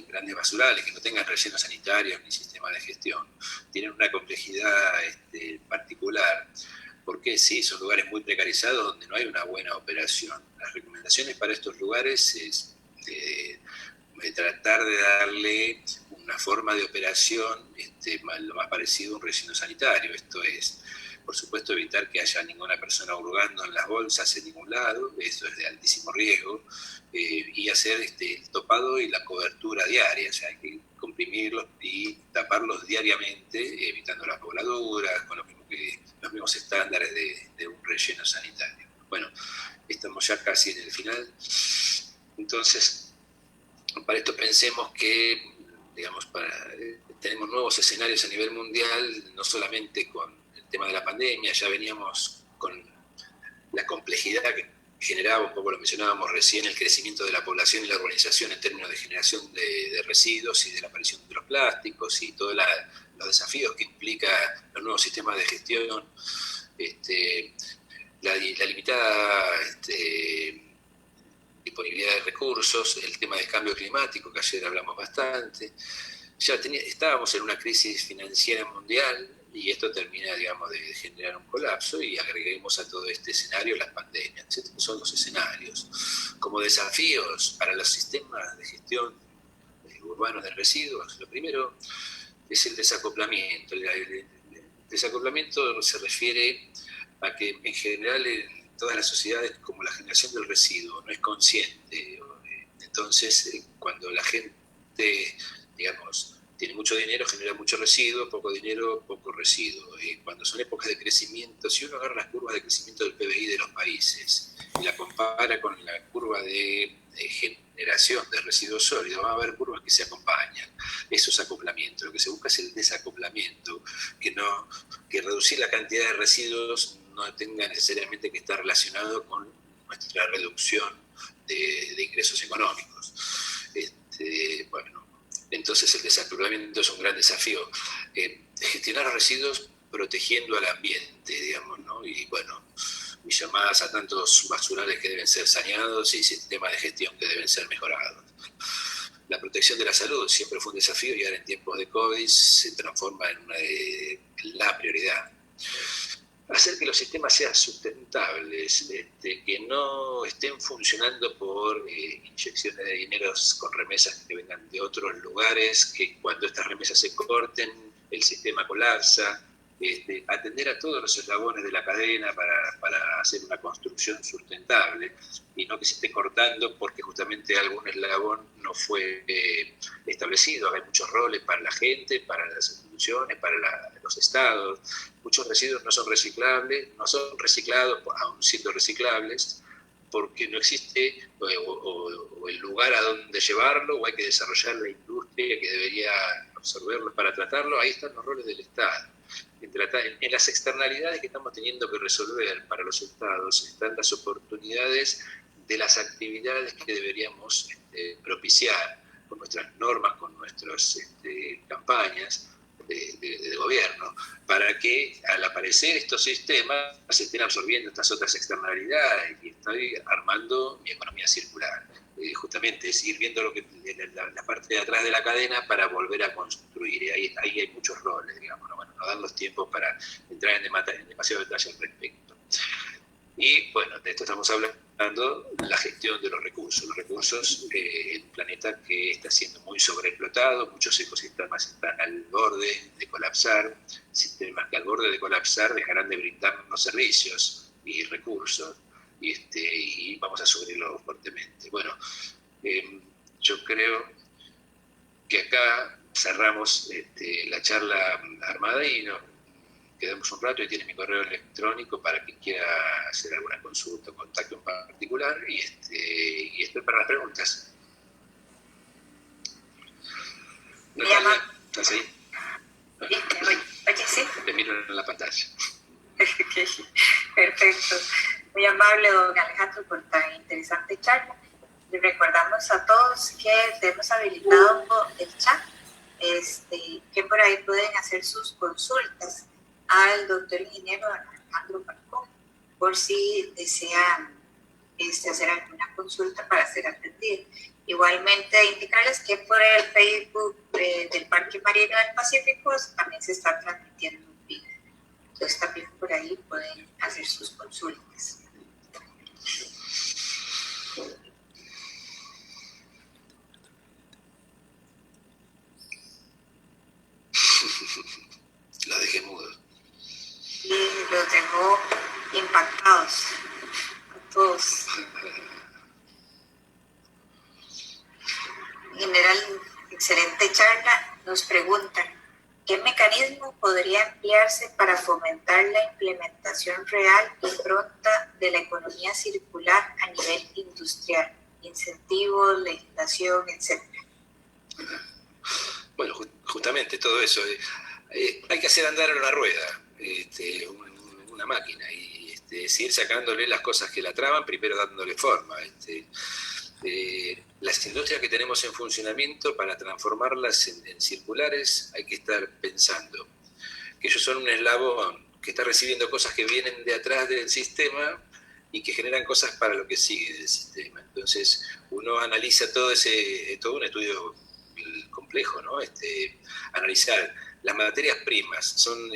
grandes basurales, que no tengan rellenos sanitarios ni sistema de gestión, tienen una complejidad particular. porque sí, son lugares muy precarizados donde no hay una buena operación. Las recomendaciones para estos lugares es tratar de darle una forma de operación lo más parecido a un relleno sanitario. Esto es, por supuesto, evitar que haya ninguna persona hurgando en las bolsas en ningún lado, eso es de altísimo riesgo, y hacer el topado y la cobertura diaria, o sea, hay que comprimirlos y taparlos diariamente, evitando las voladuras, con los mismos estándares de un relleno sanitario. Bueno, estamos ya casi en el final, entonces, para esto pensemos que, digamos, tenemos nuevos escenarios a nivel mundial, no solamente con el tema de la pandemia, ya veníamos con la complejidad que generaba, un poco lo mencionábamos recién, el crecimiento de la población y la urbanización en términos de generación de residuos y de la aparición de los plásticos y todos los desafíos que implica los nuevos sistemas de gestión, la limitada disponibilidad de recursos, el tema del cambio climático, que ayer hablamos bastante. Ya estábamos en una crisis financiera mundial y esto termina, digamos, de generar un colapso, y agreguemos a todo este escenario las pandemias. Estos son los escenarios. Como desafíos para los sistemas de gestión urbanos de residuos, lo primero es el desacoplamiento. El desacoplamiento se refiere a que en general en todas las sociedades, como la generación del residuo no es consciente, entonces cuando la gente, digamos, tiene mucho dinero, genera mucho residuo, poco dinero, poco residuo. Cuando son épocas de crecimiento, si uno agarra las curvas de crecimiento del PBI de los países y la compara con la curva de generación de residuos sólidos, va a haber curvas que se acompañan. Eso es acoplamiento. Lo que se busca es el desacoplamiento, que reducir la cantidad de residuos no tenga necesariamente que estar relacionado con nuestra reducción de ingresos económicos. Bueno, entonces el desacoplamiento es un gran desafío. Gestionar los residuos protegiendo al ambiente, digamos, ¿no? Y bueno, mis llamadas a tantos basurales que deben ser saneados y sistemas de gestión que deben ser mejorados. La protección de la salud siempre fue un desafío y ahora en tiempos de COVID se transforma en una de la prioridad. Hacer que los sistemas sean sustentables, que no estén funcionando por inyecciones de dineros con remesas que vengan de otros lugares, que cuando estas remesas se corten, el sistema colapsa. Atender a todos los eslabones de la cadena para hacer una construcción sustentable y no que se esté cortando porque justamente algún eslabón no fue establecido. Hay muchos roles para la gente, para las instituciones, para los estados. Muchos residuos no son reciclables, no son reciclados, aún siendo reciclables, porque no existe o el lugar a donde llevarlo, o hay que desarrollar la industria que debería absorberlo para tratarlo. Ahí están los roles del Estado. En las externalidades que estamos teniendo que resolver para los estados están las oportunidades de las actividades que deberíamos propiciar con nuestras normas, con nuestras campañas de gobierno, para que al aparecer estos sistemas se estén absorbiendo estas otras externalidades y estoy armando mi economía circular. Justamente es ir viendo la parte de atrás de la cadena para volver a construir. Y ahí hay muchos roles, digamos, ¿no? Bueno, no dan los tiempos para entrar en demasiado detalle al respecto. Y bueno, de esto estamos hablando, la gestión de los recursos en un planeta que está siendo muy sobreexplotado, muchos ecosistemas están al borde de colapsar, sistemas que al borde de colapsar dejarán de brindarnos servicios y recursos, y vamos a sufrirlo fuertemente. Bueno, yo creo que acá cerramos la charla armada y nos quedamos un rato y tiene mi correo electrónico para quien quiera hacer alguna consulta o contacto en particular y estoy para las preguntas. Natalia, ¿estás ahí? Oye, sí. Te miro en la pantalla. Perfecto. Muy amable, don Alejandro, por tan interesante charla. Les recordamos a todos que tenemos habilitado el chat, que por ahí pueden hacer sus consultas al doctor ingeniero Alejandro Falcón, por si desean hacer alguna consulta para ser atendido. Igualmente, indicarles que por el Facebook del Parque Marino del Pacífico también se está transmitiendo un video. Entonces, también por ahí pueden Los dejé mudos. Y los dejó impactados a todos. En general, excelente charla. Nos preguntan, ¿qué mecanismo podría emplearse para fomentar la implementación real y pronta de la economía circular a nivel industrial? Incentivos, legislación, etcétera. Bueno, justamente todo eso. Hay que hacer andar una rueda, una máquina, y seguir sacándole las cosas que la traban, primero dándole forma. Las industrias que tenemos en funcionamiento, para transformarlas en circulares, hay que estar pensando que ellos son un eslabón que está recibiendo cosas que vienen de atrás del sistema y que generan cosas para lo que sigue del sistema. Entonces, uno analiza todo un estudio complejo, ¿no? Analizar las materias primas, ¿son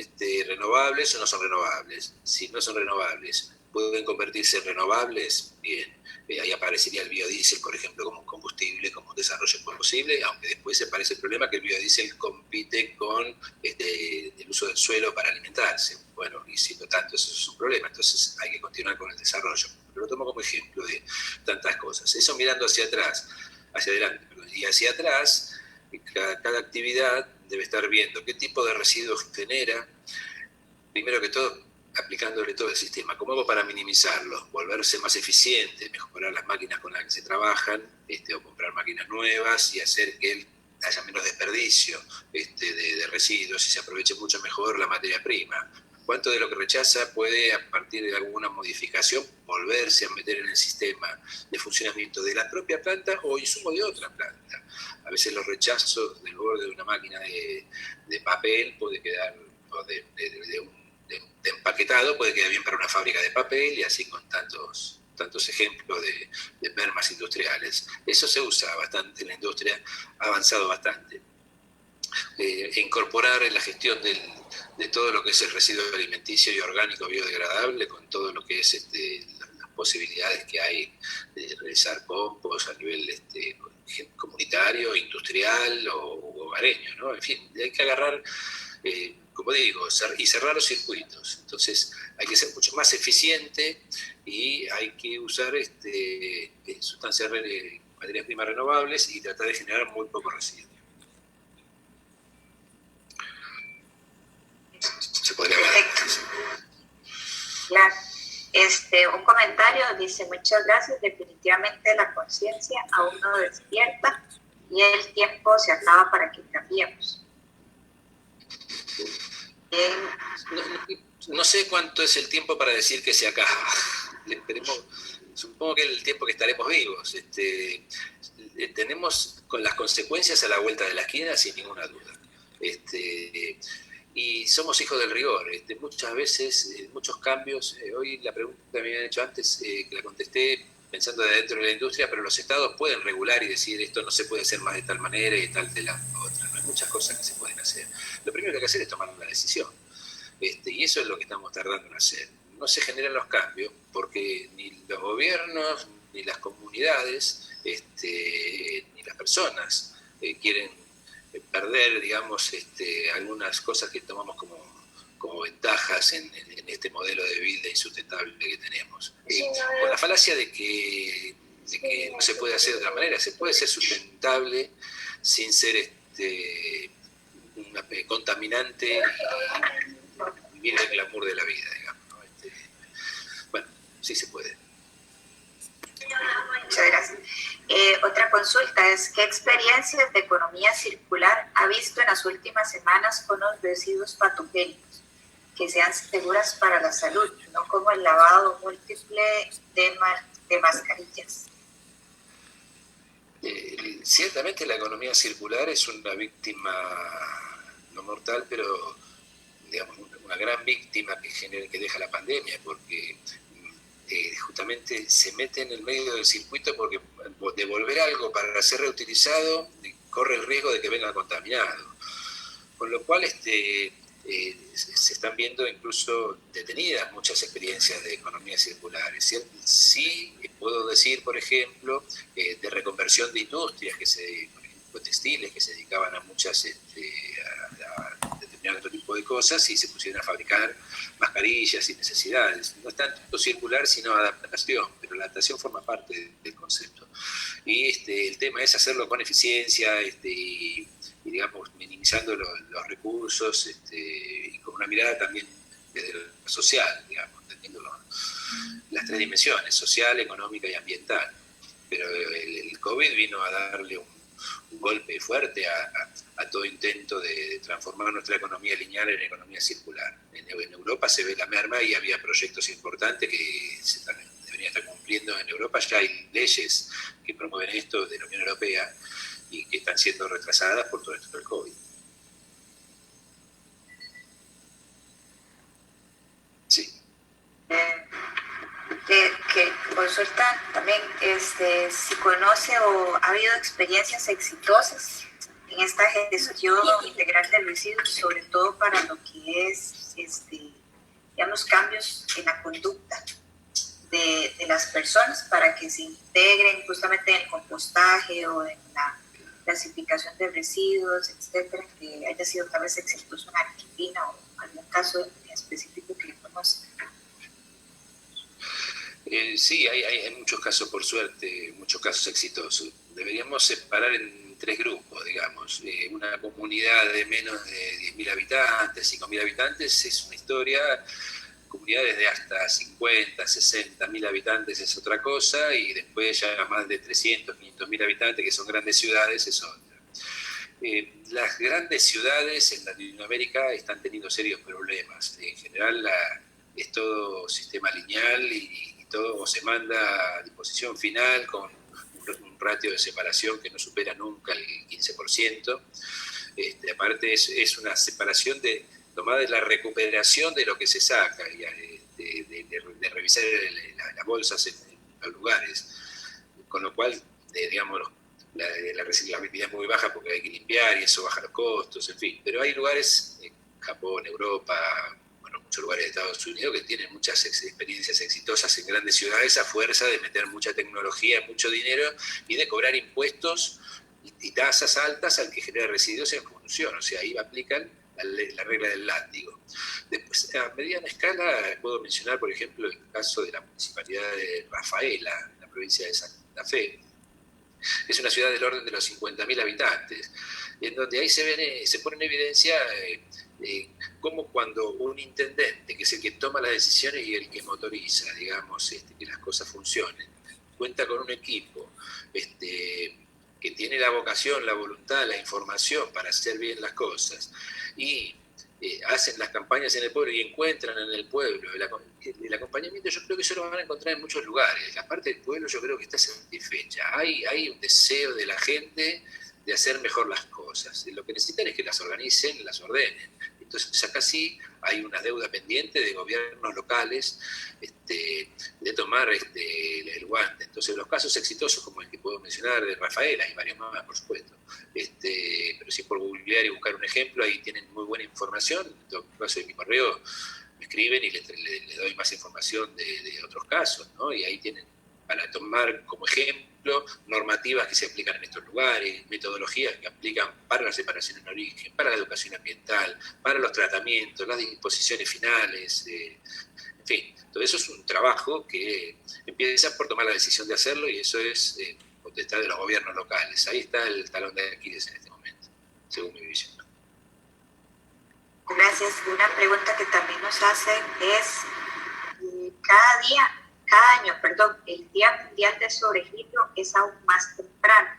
renovables o no son renovables? Si no son renovables, ¿pueden convertirse en renovables? Bien. Ahí aparecería el biodiesel, por ejemplo, como un combustible, como un desarrollo posible, aunque después aparece el problema que el biodiesel compite con el uso del suelo para alimentarse. Bueno, y siendo tanto, eso es un problema, entonces hay que continuar con el desarrollo. Pero lo tomo como ejemplo de tantas cosas. Eso mirando hacia atrás, hacia adelante, y hacia atrás, cada actividad debe estar viendo qué tipo de residuos genera, primero que todo, aplicándole todo el sistema. ¿Cómo hago para minimizarlos? Volverse más eficiente, mejorar las máquinas con las que se trabajan, o comprar máquinas nuevas y hacer que haya menos desperdicio de residuos y se aproveche mucho mejor la materia prima. ¿Cuánto de lo que rechaza puede, a partir de alguna modificación, volverse a meter en el sistema de funcionamiento de la propia planta o insumo de otra planta? A veces los rechazos del borde de una máquina de papel puede quedar, o de empaquetado, puede quedar bien para una fábrica de papel, y así con tantos ejemplos de mermas industriales. Eso se usa bastante en la industria, ha avanzado bastante. Incorporar en la gestión de todo lo que es el residuo alimenticio y orgánico biodegradable, con todo lo que es las posibilidades que hay de realizar compost a nivel comunitario, industrial o hogareño, ¿no? En fin, hay que agarrar, como digo, y cerrar los circuitos. Entonces hay que ser mucho más eficiente y hay que usar sustancias, materias primas renovables, y tratar de generar muy poco residuo. Se podría ver. Claro. Un comentario dice, muchas gracias, definitivamente la conciencia aún no despierta y el tiempo se acaba para que cambiemos. No sé cuánto es el tiempo para decir que se acaba. Supongo que el tiempo que estaremos vivos. Tenemos con las consecuencias a la vuelta de la esquina, sin ninguna duda. Y somos hijos del rigor. Muchas veces, muchos cambios. Hoy la pregunta que me habían hecho antes, que la contesté pensando de dentro de la industria, pero los estados pueden regular y decir esto no se puede hacer más de tal manera y tal de la otra. No hay muchas cosas que se pueden hacer. Lo primero que hay que hacer es tomar una decisión. Y eso es lo que estamos tardando en hacer. No se generan los cambios porque ni los gobiernos, ni las comunidades, ni las personas quieren perder, digamos, algunas cosas que tomamos como ventajas en este modelo de vida insustentable que tenemos. Con la falacia de que no se puede hacer de otra manera, se puede ser sustentable sin ser contaminante y vivir el glamour de la vida, digamos, ¿no? Bueno, sí se puede. Muchas gracias. Otra consulta es, ¿qué experiencias de economía circular ha visto en las últimas semanas con los residuos patogénicos que sean seguras para la salud, no como el lavado múltiple de mascarillas? Ciertamente la economía circular es una víctima no mortal, pero digamos una gran víctima que deja la pandemia, porque justamente se mete en el medio del circuito, porque devolver algo para ser reutilizado corre el riesgo de que venga contaminado. Con lo cual se están viendo incluso detenidas muchas experiencias de economía circular. Sí puedo decir, por ejemplo, de reconversión de industrias, por ejemplo, textiles, que se dedicaban a muchas a determinado tipo tipo de cosas y se pusieron a fabricar mascarillas sin necesidades. No es tanto circular, sino adaptación, pero la adaptación forma parte del concepto. Y el tema es hacerlo con eficiencia y digamos, minimizando los recursos y con una mirada también desde lo social, digamos, entendiendo las tres dimensiones, social, económica y ambiental. Pero el COVID vino a darle un golpe fuerte a todo intento de transformar nuestra economía lineal en economía circular. En Europa se ve la merma y había proyectos importantes que deberían estar cumpliendo. En Europa ya hay leyes que promueven esto de la Unión Europea y que están siendo retrasadas por todo esto del COVID. Sí. Que consultan también si conoce o ha habido experiencias exitosas en esta gestión integral de residuos, sobre todo para lo que es, digamos, cambios en la conducta de las personas para que se integren justamente en el compostaje o en la clasificación de residuos, etcétera, que haya sido tal vez exitoso en Argentina o algún caso en específico que conozca. Sí, hay muchos casos, por suerte, muchos casos exitosos. Deberíamos separar en tres grupos, digamos. Una comunidad de menos de 10.000 habitantes, 5.000 habitantes es una historia. Comunidades de hasta 50, 60.000 habitantes es otra cosa, y después ya más de 300, 500.000 habitantes, que son grandes ciudades, es otra. Las grandes ciudades en Latinoamérica están teniendo serios problemas. En general es todo sistema lineal y todo se manda a disposición final con un ratio de separación que no supera nunca el 15%. Aparte es una separación tomada de la recuperación de lo que se saca, de revisar las bolsas en los lugares, con lo cual, digamos, la reciclabilidad es muy baja porque hay que limpiar y eso baja los costos, en fin. Pero hay lugares, Japón, Europa, muchos lugares de Estados Unidos que tienen muchas experiencias exitosas en grandes ciudades a fuerza de meter mucha tecnología, mucho dinero y de cobrar impuestos y tasas altas al que genera residuos en función. O sea, ahí aplican la regla del látigo. Después, a mediana escala, puedo mencionar, por ejemplo, el caso de la municipalidad de Rafaela, en la provincia de Santa Fe. Es una ciudad del orden de los 50.000 habitantes, en donde ahí se pone en evidencia cómo cuando un intendente, que es el que toma las decisiones y el que motoriza, digamos, que las cosas funcionen, cuenta con un equipo que tiene la vocación, la voluntad, la información para hacer bien las cosas, y hacen las campañas en el pueblo y encuentran en el pueblo el acompañamiento. Yo creo que eso lo van a encontrar en muchos lugares. La parte del pueblo yo creo que está satisfecha. Hay un deseo de la gente de hacer mejor las cosas. Lo que necesitan es que las organicen, las ordenen. Entonces acá sí hay una deuda pendiente de gobiernos locales de tomar el guante. Entonces los casos exitosos como el que puedo mencionar de Rafaela, y varios más, por supuesto, pero si por googlear y buscar un ejemplo, ahí tienen muy buena información. En todo caso, en mi correo me escriben y les doy más información de otros casos, ¿no? Y ahí tienen para tomar como ejemplo normativas que se aplican en estos lugares, metodologías que aplican para la separación en origen, para la educación ambiental, para los tratamientos, las disposiciones finales, en fin, todo eso es un trabajo que empieza por tomar la decisión de hacerlo, y eso es potestad de los gobiernos locales. Ahí está el talón de Aquiles en este momento, según mi visión. Gracias. Una pregunta que también nos hacen es, cada año, el Día Mundial del Sobregiro es aún más temprano.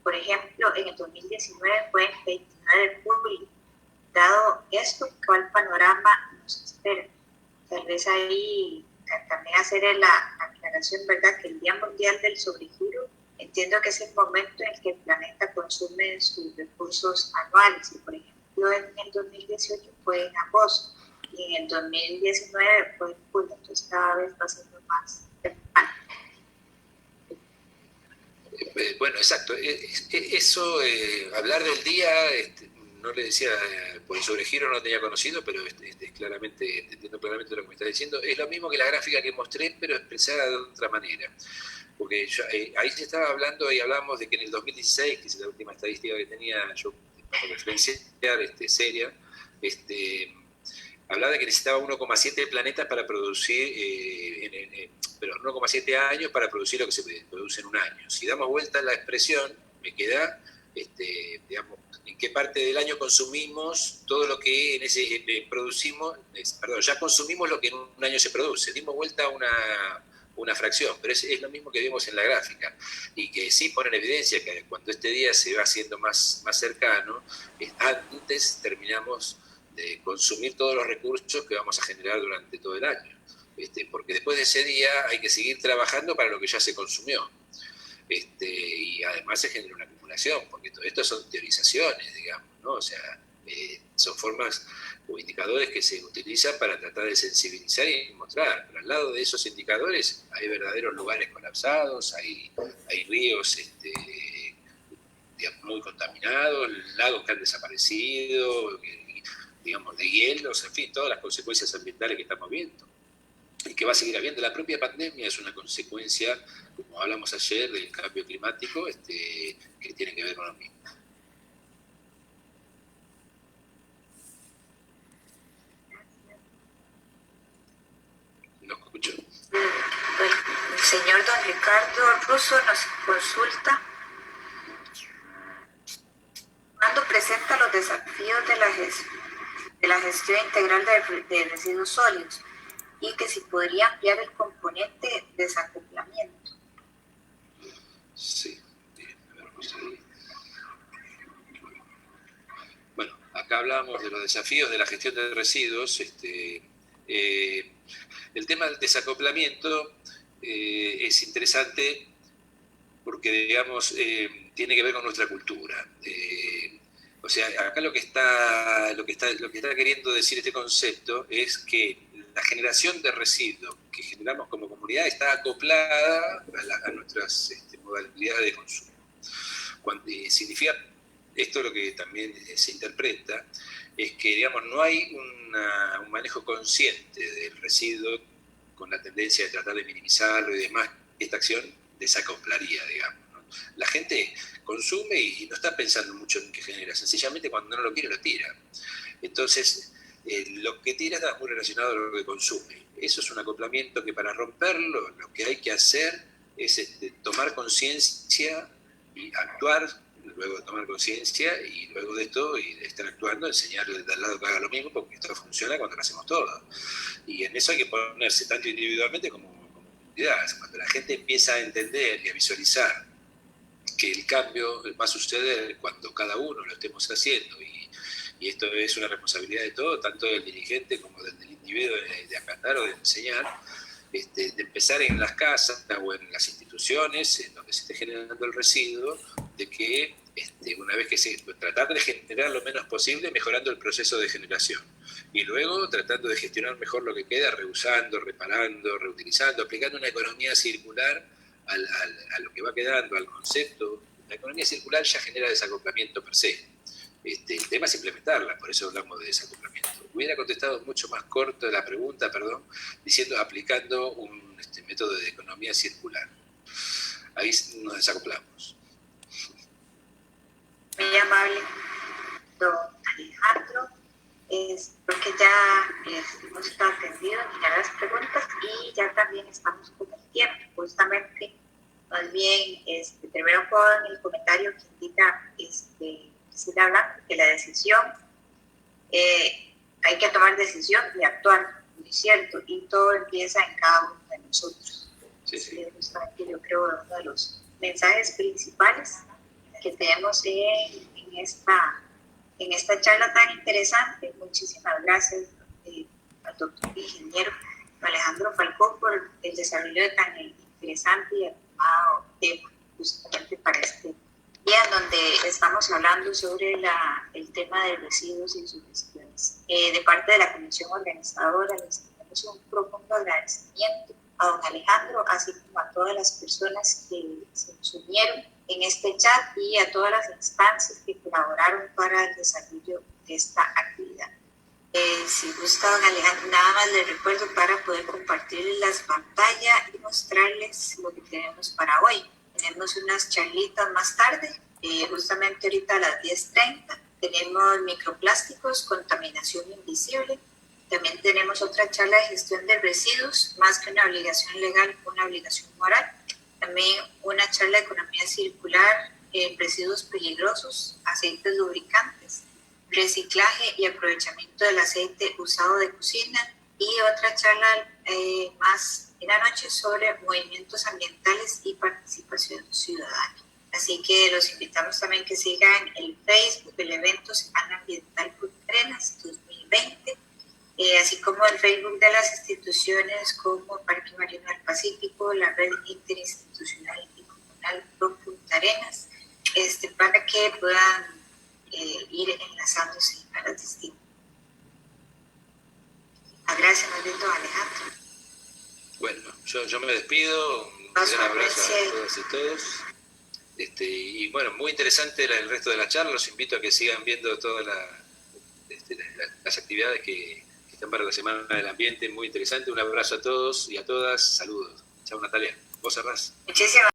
Por ejemplo, en el 2019 fue el 29 de julio. Dado esto, ¿cuál panorama nos espera? Tal vez ahí también hacer la aclaración, ¿verdad? Que el Día Mundial del Sobregiro, entiendo que es el momento en el que el planeta consume sus recursos anuales. Y por ejemplo, en el 2018 fue en agosto y en el 2019 fue en julio. Entonces cada vez va siendo más temprano. Bueno, exacto. Eso, hablar del día, no le decía, por el sobregiro no lo tenía conocido, pero claramente, entiendo claramente lo que me está diciendo. Es lo mismo que la gráfica que mostré, pero expresada de otra manera. Porque ahí se estaba hablando y hablamos de que en el 2016, que es la última estadística que tenía yo para referenciar seria, hablaba de que necesitaba 1,7 planetas para producir, pero 1,7 años para producir lo que se produce en un año. Si damos vuelta a la expresión, me queda, digamos, en qué parte del año consumimos todo lo que en ese producimos, ya consumimos lo que en un año se produce. Dimos vuelta a una fracción, pero es lo mismo que vimos en la gráfica, y que sí pone en evidencia que cuando este día se va haciendo más cercano, antes terminamos de consumir todos los recursos que vamos a generar durante todo el año. Porque después de ese día hay que seguir trabajando para lo que ya se consumió. Y además se genera una acumulación, porque todo esto son teorizaciones, digamos, ¿no? O sea, son formas o indicadores que se utilizan para tratar de sensibilizar y mostrar. Pero al lado de esos indicadores hay verdaderos lugares colapsados, hay ríos digamos, muy contaminados, lagos que han desaparecido, digamos, de hielos, en fin, todas las consecuencias ambientales que estamos viendo y que va a seguir habiendo. La propia pandemia es una consecuencia, como hablamos ayer, del cambio climático, que tiene que ver con lo mismo. No escucho. El señor don Ricardo Russo nos consulta: ¿cuándo presenta los desafíos de la gestión integral de residuos sólidos? Y que si podría ampliar el componente de desacoplamiento. Sí, bien, a ver, vamos a ir. Bueno, acá hablamos de los desafíos de la gestión de residuos. El tema del desacoplamiento es interesante porque, digamos, tiene que ver con nuestra cultura. O sea, acá lo que está queriendo decir este concepto es que la generación de residuos que generamos como comunidad está acoplada a nuestras modalidades de consumo. Significa esto, lo que también se interpreta es que, digamos, no hay un manejo consciente del residuo con la tendencia de tratar de minimizarlo y demás. Esta acción desacoplaría, digamos, ¿no? La gente consume y no está pensando mucho en qué genera, sencillamente cuando no lo quiere lo tira. Entonces, lo que tira está muy relacionado a lo que consume. Eso es un acoplamiento que, para romperlo, lo que hay que hacer es tomar conciencia y actuar. Luego de tomar conciencia y luego de esto y de estar actuando, enseñarle al lado que haga lo mismo, porque esto funciona cuando lo hacemos todos. Y en eso hay que ponerse tanto individualmente como comunidad. Cuando la gente empieza a entender y a visualizar que el cambio va a suceder cuando cada uno lo estemos haciendo, y esto es una responsabilidad de todo, tanto del dirigente como del individuo, de acatar o de enseñar, de empezar en las casas o en las instituciones en donde se esté generando el residuo, de que una vez que tratar de generar lo menos posible, mejorando el proceso de generación, y luego tratando de gestionar mejor lo que queda, reusando, reparando, reutilizando, aplicando una economía circular a lo que va quedando, al concepto. La economía circular ya genera desacoplamiento per se. El tema es implementarla, por eso hablamos de desacoplamiento. Hubiera contestado mucho más corto la pregunta, diciendo aplicando un método de economía circular. Ahí nos desacoplamos. Muy amable, don Alejandro. Porque ya hemos atendido las preguntas y ya también estamos con el tiempo. Justamente, más bien, primero con el comentario que indica Priscila Blanco, que la decisión, hay que tomar decisión y actuar, ¿no es cierto? Y todo empieza en cada uno de nosotros. Sí. Justamente yo creo uno de los mensajes principales que tenemos en esta charla tan interesante. Muchísimas gracias al doctor ingeniero Alejandro Falcón por el desarrollo de tan interesante y adecuado tema, justamente para este día, donde estamos hablando sobre el tema de residuos y sus gestiones. De parte de la comisión organizadora, les tenemos un profundo agradecimiento a don Alejandro, así como a todas las personas que se nos unieron en este chat y a todas las instancias que colaboraron para el desarrollo de esta actividad. Si gusta, don Alejandro, nada más les recuerdo para poder compartirles las pantallas y mostrarles lo que tenemos para hoy. Tenemos unas charlitas más tarde, justamente ahorita a las 10:30, tenemos microplásticos, contaminación invisible. También tenemos otra charla de gestión de residuos, más que una obligación legal, una obligación moral. También una charla de economía circular, residuos peligrosos, aceites lubricantes, reciclaje y aprovechamiento del aceite usado de cocina, y otra charla más en la noche sobre movimientos ambientales y participación ciudadana. Así que los invitamos también que sigan el Facebook, el evento Semana Ambiental Punta Arenas 2020, así como el Facebook de las instituciones como Parque Marino del Pacífico, la Red Interinstitucional y Comunal Pro Punta Arenas, para que puedan ir enlazándose a las distintas. Gracias, más bien, don Alejandro. Bueno, yo me despido, un gran abrazo a todas y todos. Y bueno, muy interesante el resto de la charla. Los invito a que sigan viendo todas las actividades que están para la Semana del Ambiente, muy interesante. Un abrazo a todos y a todas, saludos. Chao, Natalia. Vos cerrás. Muchísimas